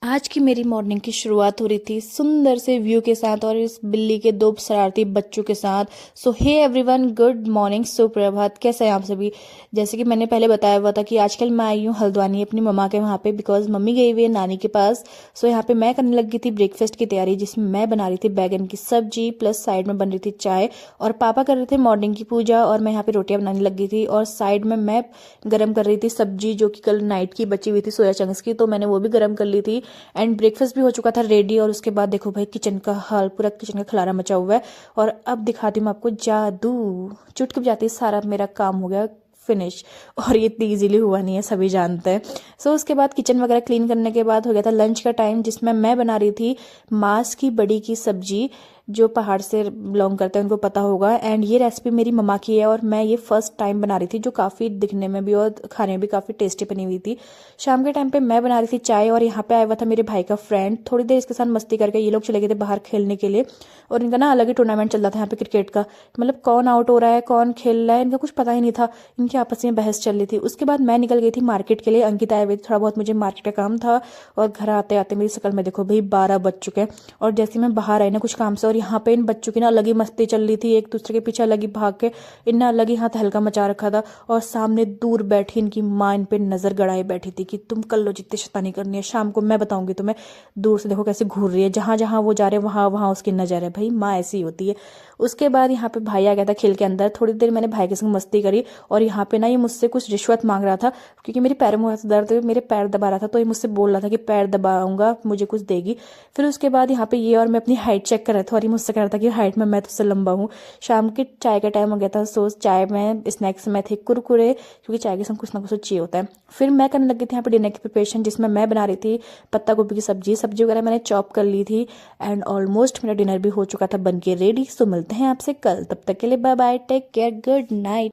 आज की मेरी मॉर्निंग की शुरुआत हो रही थी सुंदर से व्यू के साथ और इस बिल्ली के दो शरारती बच्चों के साथ। सो हे एवरीवन, गुड मॉर्निंग, सुप्रभात। कैसे हैं आप सभी? जैसे कि मैंने पहले बताया हुआ था कि आजकल मैं आई हूँ हल्द्वानी अपनी मम्मा के वहाँ पे, बिकॉज मम्मी गई हुई है नानी के पास। सो यहाँ पे मैं करने लगी थी ब्रेकफास्ट की तैयारी, जिसमें मैं बना रही थी बैगन की सब्जी, प्लस साइड में बन रही थी चाय, और पापा कर रहे थे मॉर्निंग की पूजा, और मैं यहाँ पे रोटियां बनाने लगी थी। और साइड में मैं गर्म कर रही थी सब्जी, जो कि कल नाइट की बची हुई थी सोया चंक्स की, तो मैंने वो भी गर्म कर ली थी। एंड ब्रेकफास्ट भी हो चुका था रेडी। और उसके बाद देखो भाई, किचन का हाल, पूरा किचन का खलारा मचा हुआ है। और अब दिखाती हूँ आपको जादू। चुटकी बजाती सारा मेरा काम हो गया फिनिश। और ये इतनी ईजिली हुआ नहीं है, सभी जानते हैं। सो उसके बाद किचन वगैरह क्लीन करने के बाद हो गया था लंच का टाइम, जिसमें मैं बना रही थी मांस की बड़ी की सब्जी। जो पहाड़ से बिलोंग करते हैं उनको पता होगा। एंड ये रेसिपी मेरी मम्मा की है, और मैं ये फर्स्ट टाइम बना रही थी, जो काफ़ी दिखने में भी और खाने में भी काफ़ी टेस्टी बनी हुई थी। शाम के टाइम पे मैं बना रही थी चाय, और यहाँ पे आया हुआ था मेरे भाई का फ्रेंड। थोड़ी देर इसके साथ मस्ती करके ये लोग चले गए थे बाहर खेलने के लिए। और इनका ना अलग ही टूर्नामेंट चल रहा था यहाँ पे क्रिकेट का। मतलब कौन आउट हो रहा है, कौन खेल रहा है, इनका कुछ पता ही नहीं था। इनकी आपस में बहस चल रही थी। उसके बाद मैं निकल गई थी मार्केट के लिए, अंकिता आए हुए थे, थोड़ा बहुत मुझे मार्केट का काम था। और घर आते आते मेरी शक्ल में देखो भाई 12 बज चुके हैं। और जैसे मैं बाहर आई ना कुछ काम से, और यहाँ पे इन बच्चों की ना अलग ही मस्ती चल रही थी, एक दूसरे के पीछे अलग ही भाग के इनने अलग ही हाथ हल्का मचा रखा था। और सामने दूर बैठी इनकी माँ इन पे नजर गड़ाए बैठी थी कि तुम कर लो जितनी शैतानी करनी है, शाम को मैं बताऊंगी तुम्हें। दूर से देखो कैसे घूर रही है, जहां जहां वो जा रहे हैं वहां वहां उसकी नजर है। भाई माँ ऐसी ही होती है। उसके बाद यहाँ पे भाई आ गया था खेल के अंदर। थोड़ी देर मैंने भाई के संग मस्ती करी, और यहाँ पे ना ये मुझसे कुछ रिश्वत मांग रहा था, क्योंकि मेरे पैर में हुआ था दर्द, मेरे पैर दबा रहा था। तो ये मुझसे बोल रहा था कि पैर दबाऊंगा मुझे कुछ देगी। फिर उसके बाद यहाँ पे ये और मैं अपनी हाइट चेक कर रहे थे, और ये मुझसे कह रहा था कि हाइट में मैं तुझसे लंबा हूँ। शाम के चाय का टाइम हो गया था। सो चाय में स्नैक्स में थे कुरकुरे, क्योंकि चाय के संग कुछ ना कुछ चाहिए होता है। फिर मैं करने लगी थी यहाँ पे डिनर की प्रिपरेशन, जिसमें मैं बना रही थी पत्ता गोभी की सब्जी। सब्जी वगैरह मैंने चॉप कर ली थी। एंड ऑलमोस्ट मेरा डिनर भी हो चुका था बन के रेडी। सो मिलते हैं आपसे कल, तब तक के लिए bye bye, take care, good night.